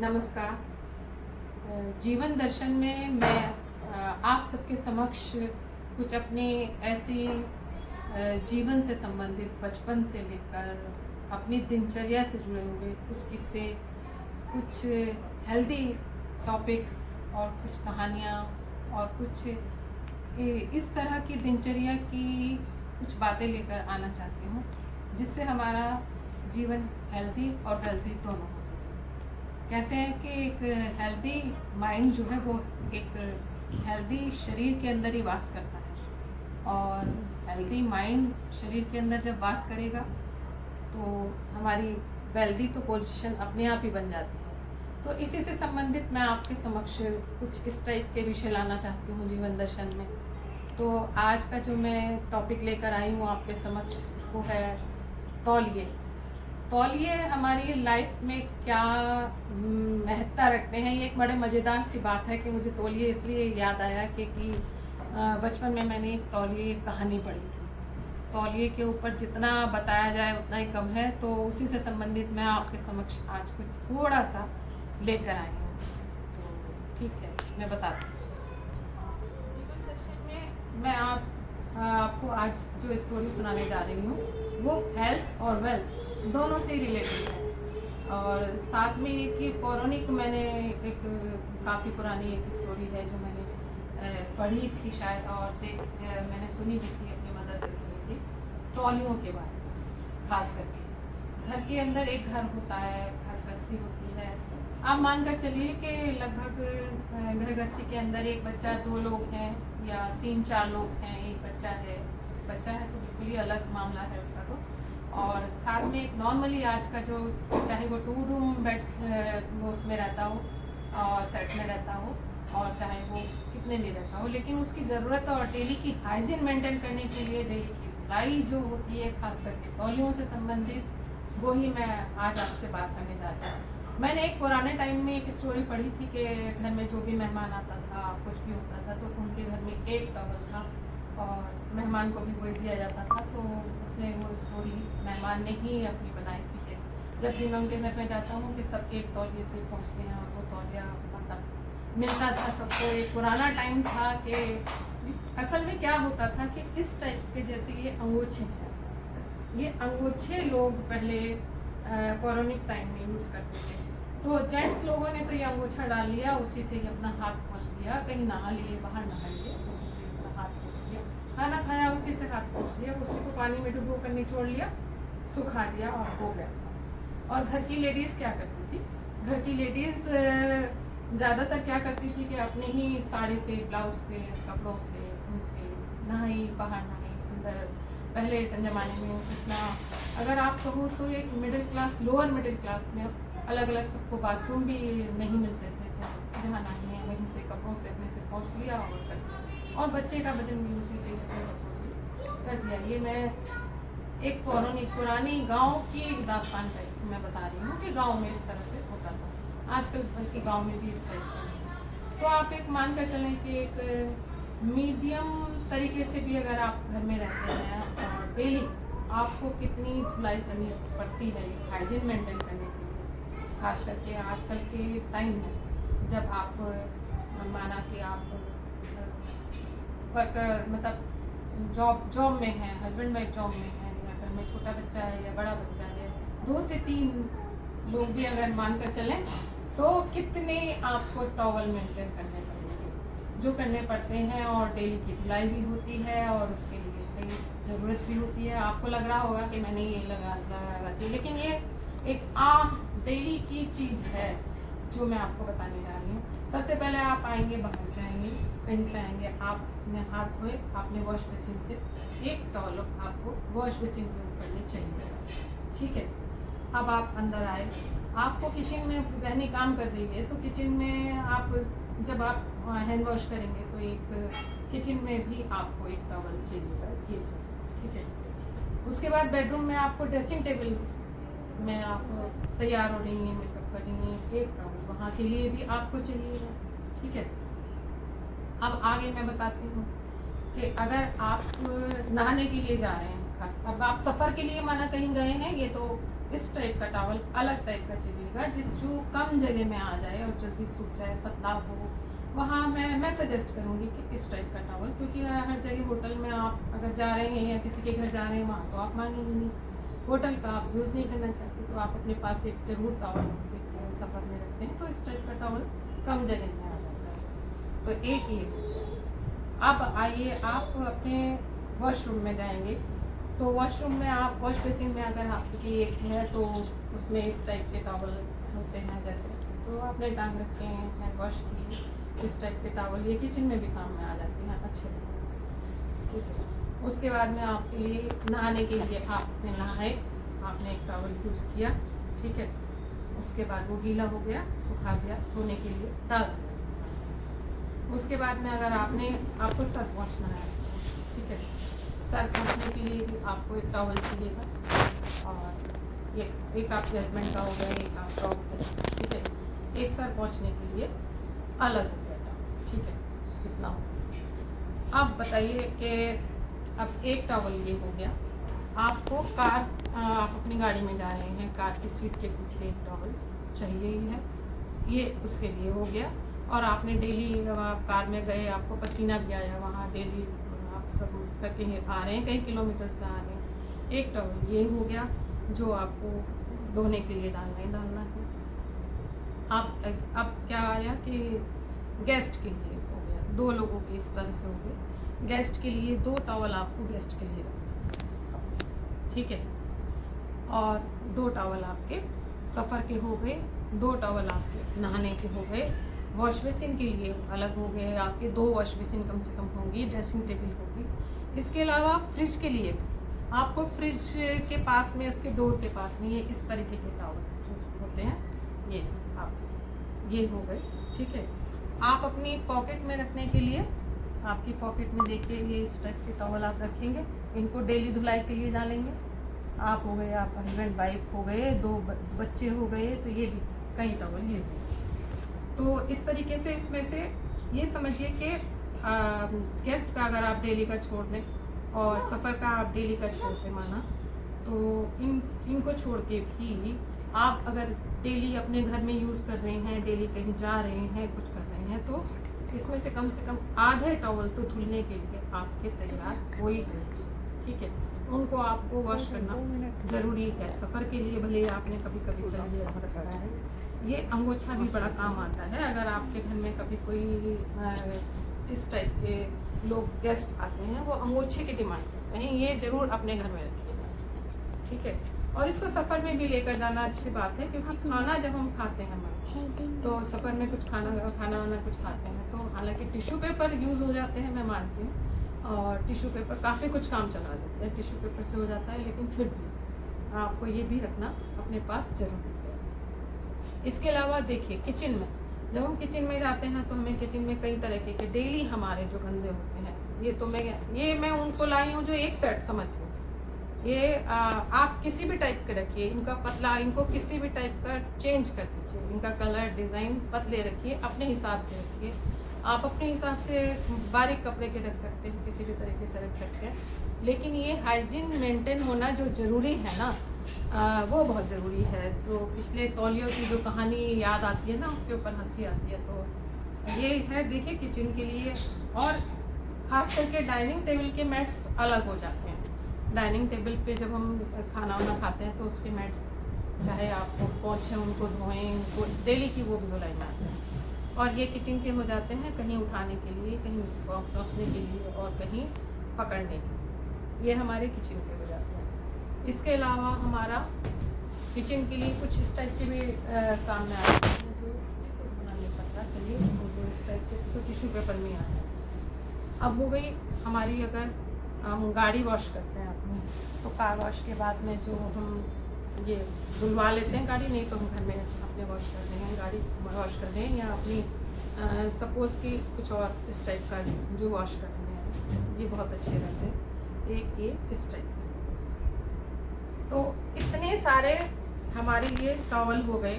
नमस्कार। जीवन दर्शन में मैं आप सबके समक्ष कुछ अपने ऐसी जीवन से संबंधित बचपन से लेकर अपनी दिनचर्या से जुड़े हुए कुछ किस्से, कुछ हेल्दी टॉपिक्स और कुछ कहानियाँ और कुछ इस तरह की दिनचर्या की कुछ बातें लेकर आना चाहती हूँ, जिससे हमारा जीवन हेल्दी और वेल्दी दोनों हो सके। कहते हैं कि एक हेल्दी माइंड जो है वो एक हेल्दी शरीर के अंदर ही वास करता है, और हेल्दी माइंड शरीर के अंदर जब वास करेगा तो हमारी वेल्दी तो पोजीशन अपने आप ही बन जाती है। तो इसी से संबंधित मैं आपके समक्ष कुछ इस टाइप के विषय लाना चाहती हूँ जीवन दर्शन में। तो आज का जो मैं टॉपिक लेकर आई हूँ आपके समक्ष वो है तौलिए। तौलिए हमारी लाइफ में क्या महत्ता रखते हैं, ये एक बड़े मज़ेदार सी बात है कि मुझे तौलिए इसलिए याद आया कि बचपन में मैंने एक तौलिए कहानी पढ़ी थी। तौलिए के ऊपर जितना बताया जाए उतना ही कम है, तो उसी से संबंधित मैं आपके समक्ष आज कुछ थोड़ा सा लेकर आई हूँ। तो ठीक है, मैं बताती हूँ। जीवन दर्शन में मैं आपको आज जो स्टोरी सुनाने जा रही हूँ वो हेल्थ और वेल्थ दोनों से रिलेटेड है, और साथ में एक ही पौराणिक मैंने एक काफ़ी पुरानी एक स्टोरी है जो मैंने पढ़ी थी शायद, और मैंने सुनी भी थी, अपनी मदर से सुनी थी, तौलियों के बारे में। खास करके घर के अंदर एक घर होता है, घर गृहस्थी होती है। आप मानकर चलिए कि लगभग घर गृहस्थी के अंदर एक बच्चा, 2 लोग हैं या 3-4 लोग हैं, एक बच्चा है तो बिल्कुल ही अलग मामला है उसका। तो और साथ में एक नॉर्मली आज का जो, चाहे वो 2 रूम बेड वो उसमें रहता हो और सेट में रहता हो, और चाहे वो कितने भी रहता हो, लेकिन उसकी ज़रूरत और डेली की हाइजीन मेंटेन करने के लिए डेली की धुलाई जो होती है, खास करके तौलियों से संबंधित, वो ही मैं आज आपसे बात करने जाती हूँ। मैंने एक पुराने टाइम में एक स्टोरी पढ़ी थी कि घर में जो भी मेहमान आता था, कुछ भी होता था, तो उनके घर में एक टॉवल था और मेहमान को भी वही दिया जाता था। तो उसने वो स्टोरी मेहमान ने ही अपनी बनाई थी कि जब भी मैं उनके घर में जाता हूँ कि सब एक तौलिए से पहुँचते हैं, और वो तौलिया मतलब मिलता था सबको। एक पुराना टाइम था कि असल में क्या होता था कि इस टाइप के, जैसे ये अंगोछे थे, ये अंगोछे लोग पहले पौराणिक टाइम में यूज़ करते थे। तो जेंट्स लोगों ने तो ये अंगोछा डाल लिया, उसी से ही अपना हाथ पोंछ लिया, कहीं नहा लिए, बाहर नहा लिए, उसी से अपना हाथ पोंछ लिया, खाना खाया उसी से हाथ पोंछ लिया, उसी को पानी में डुबो कर निचोड़ लिया, सुखा दिया और हो गया। और घर की लेडीज़ क्या करती थी, घर की लेडीज़ ज़्यादातर क्या करती थी कि अपने ही साड़ी से, ब्लाउज से, कपड़ों से उनसे नहाई, बाहर नहाई, अंदर। पहले ज़माने में इतना, अगर आप कहो तो एक middle class, lower middle class में अलग अलग सबको बाथरूम भी नहीं मिलते थे, तो जहाँ नहाई है वहीं से कपड़ों से अपने से पोंछ लिया और कर दिया, और बच्चे का बदन भी उसी से अपने कपड़ों से कर दिया। ये मैं एक पौराणिक पुरानी गांव की एक दास्तान टाइप मैं बता रही हूँ कि गांव में इस तरह से होता था। आजकल बल्कि गांव में भी इस टाइप से। तो आप एक मान कर चलें कि एक मीडियम तरीके से भी अगर आप घर में रहते हैं और डेली आपको कितनी धुलाई करनी पड़ती है हाइजीन मेंटेन करने के लिए, खास करके आजकल के टाइम में जब आप माना कि आप वर्कर मतलब जॉब में हैं, हस्बैंड वाइफ जॉब में हैं, या घर में छोटा बच्चा है या बड़ा बच्चा है, 2 से 3 लोग भी अगर मान कर चलें, तो कितने आपको टॉवल मेंटेन करने पड़ेंगे, जो करने पड़ते हैं, और डेली की धुलाई भी होती है, और उसके लिए कई ज़रूरत भी होती है। आपको लग रहा होगा कि मैंने ये लगा दी, लेकिन ये एक आम डेली की चीज़ है जो मैं आपको बताने जा रही हूँ। सबसे पहले आप आएंगे, बाहर से आएंगे, कहीं से आएंगे, आपने हाथ धोए, आपने वॉश मशीन से एक टॉवल आपको वॉश मशीन के ऊपर करनी चाहिए, ठीक है। अब आप अंदर आए, आपको किचन में बहनी काम कर रही है, तो किचन में आप जब आप हैंड वॉश करेंगे तो एक किचन में भी आपको एक टॉवल चाहिए, ये चाहिए, ठीक है। उसके बाद बेडरूम में आपको ड्रेसिंग टेबल में आप तैयार हो रही हैं, मेकअप कर रही हैं, एक टॉवल वहाँ के लिए भी आपको चाहिए, ठीक है। अब आगे मैं बताती हूँ कि अगर आप नहाने के लिए जा रहे हैं, खास अब आप सफ़र के लिए माना कहीं गए हैं, ये तो इस टाइप का टॉवल अलग टाइप का चाहिएगा, जो कम जगह में आ जाए और जल्दी सूख जाए, पतला हो। वहाँ मैं सजेस्ट करूँगी कि इस टाइप का टॉवल, क्योंकि हर जगह होटल में आप अगर जा रहे हैं या किसी के घर जा रहे हैं वहाँ तो आप मांगेंगे नहीं, होटल का आप यूज़ नहीं करना चाहते, तो आप अपने पास एक जरूर टॉवल सफ़र में रखते हैं, तो इस टाइप का टॉवल कम जगह में आ जाता है। तो एक ये। अब आइए, आप अपने वॉशरूम में जाएंगे, तो वॉशरूम में आप वॉश बेसिन में अगर आपकी एक है तो उसमें इस टाइप के टॉवल होते हैं, जैसे तो आपने टांग रखे हैं हैंड वॉश की, इस टाइप के टॉवल ये किचन में भी काम में आ जाते हैं अच्छे। ठीक है, उसके बाद में आपके लिए नहाने के लिए आपने नहाए, आपने एक टॉवल यूज़ किया, ठीक है, उसके बाद वो गीला हो गया, सुखा गया, धोने के लिए डाल दिया। उसके बाद में अगर आपको सर पहुँचना है, ठीक है, सर पहुँचने के लिए भी आपको एक टॉवल चाहिएगा, और एक आपके हस्बैंड का हो गया, एक आपका हो गया, ठीक है, एक सर पहुँचने के लिए अलग हो गया टॉवल, ठीक है, कितना हो गया। अब बताइए कि अब एक टॉवल ये हो गया, आपको आप अपनी गाड़ी में जा रहे हैं, कार की सीट के पीछे एक टॉवल चाहिए ही है, ये उसके लिए हो गया। और आपने डेली आप कार में गए, आपको पसीना भी आया, वहाँ डेली आप सब करके आ रहे हैं, कई किलोमीटर से आ रहे हैं, एक टॉवल ये हो गया जो आपको धोने के लिए डालना है। अब क्या आया कि गेस्ट के लिए हो गया, 2 लोगों की इस तरह से हो गए, गेस्ट के लिए 2 टॉवल आपको गेस्ट के लिए रखना, ठीक है, और 2 टॉवल आपके सफ़र के हो गए, 2 टॉवल आपके नहाने के हो गए, वॉश बेसिन के लिए अलग हो गए आपके, 2 वॉश बेसिन कम से कम होंगी, ड्रेसिंग टेबल होगी। इसके अलावा फ्रिज के लिए आपको फ्रिज के पास में, इसके डोर के पास में ये इस तरीके के टॉवल होते हैं, ये हो गए, ठीक है। आप अपनी पॉकेट में रखने के लिए, आपकी पॉकेट में देखिए ये इस टाइप के टॉवल आप रखेंगे, इनको डेली धुलाई के लिए डालेंगे। आप हो गए, आप हस्बैंड वाइफ हो गए, 2 बच्चे हो गए, तो ये भी कई टॉवल ये हो। तो इस तरीके से इसमें से ये समझिए कि गेस्ट का अगर आप डेली का छोड़ दें और सफ़र का आप डेली का छोड़ दें माना, तो इनको छोड़ के भी आप अगर डेली अपने घर में यूज़ कर रहे हैं, डेली कहीं जा रहे हैं, कुछ कर रहे हैं, तो इसमें से कम आधे टॉवल तो धुलने के लिए आपके तैयार हो ही गए, ठीक है। उनको आपको वॉश करना ज़रूरी है सफ़र के लिए, भले आपने कभी कभी चलिए रखा है। ये अंगोछा भी बड़ा काम आता है, अगर आपके घर में कभी कोई इस टाइप के लोग गेस्ट आते हैं, वो अंगोछे की डिमांड करते हैं, ये ज़रूर अपने घर में रखिएगा, ठीक है। और इसको सफ़र में भी लेकर जाना अच्छी बात है, क्योंकि खाना जब हम खाते हैं तो सफ़र में कुछ खाना वाना कुछ खाते हैं, तो हालांकि टिश्यू पेपर यूज़ हो जाते हैं, मैं मानती हूँ, और टिश्यू पेपर काफ़ी कुछ काम चला देते हैं, टिश्यू पेपर से हो जाता है, लेकिन फिर भी आपको ये भी रखना अपने पास ज़रूर है। इसके अलावा देखिए, किचन में जब हम किचन में जाते हैं तो हमें किचन में कई तरह के डेली हमारे जो गंदे होते हैं, ये मैं उनको लाई हूँ जो एक सेट समझ लो, ये आप किसी भी टाइप के रखिए, इनका पतला, इनको किसी भी टाइप का चेंज कर दीजिए, इनका कलर डिज़ाइन पतले रखिए, अपने हिसाब से रखिए। आप अपने हिसाब से बारीक कपड़े के रख सकते हैं, किसी भी तरीके से रख सकते हैं, लेकिन ये हाइजीन मेंटेन होना जो ज़रूरी है ना, वो बहुत ज़रूरी है। तो पिछले तौलियों की जो कहानी याद आती है ना, उसके ऊपर हंसी आती है। तो ये है, देखिए किचन के लिए, और ख़ास करके डाइनिंग टेबल के मैट्स अलग हो जाते हैं। डाइनिंग टेबल पे जब हम खाना वाना खाते हैं तो उसके मैट्स, चाहे आपको पोंछें उनको धोएं, उनको डेली की वो भी धुलाई में आते हैं। और ये किचन के हो जाते हैं कहीं उठाने के लिए, कहीं पहुँचने के लिए, और कहीं पकड़ने के लिए, ये हमारे किचन के हो जाते हैं। इसके अलावा हमारा किचन के लिए कुछ इस टाइप के भी काम में आते हैं, जो बना नहीं पड़ता, चलिए वो इस टाइप के तो टिश्यू पेपर में आते हैं। अब हो गई हमारी, अगर हम गाड़ी वॉश करते हैं अपनी, तो कार वॉश के बाद में जो हम ये धुलवा लेते हैं गाड़ी, नहीं तो हम घर में अपने वॉश कर रहे हैं, गाड़ी वॉश कर रहे हैं, या अपनी सपोज़ कि कुछ और इस टाइप का जो वॉश कर रहे हैं, ये बहुत अच्छे रहते हैं। एक ये इस टाइप, तो इतने सारे हमारे ये टॉवल हो गए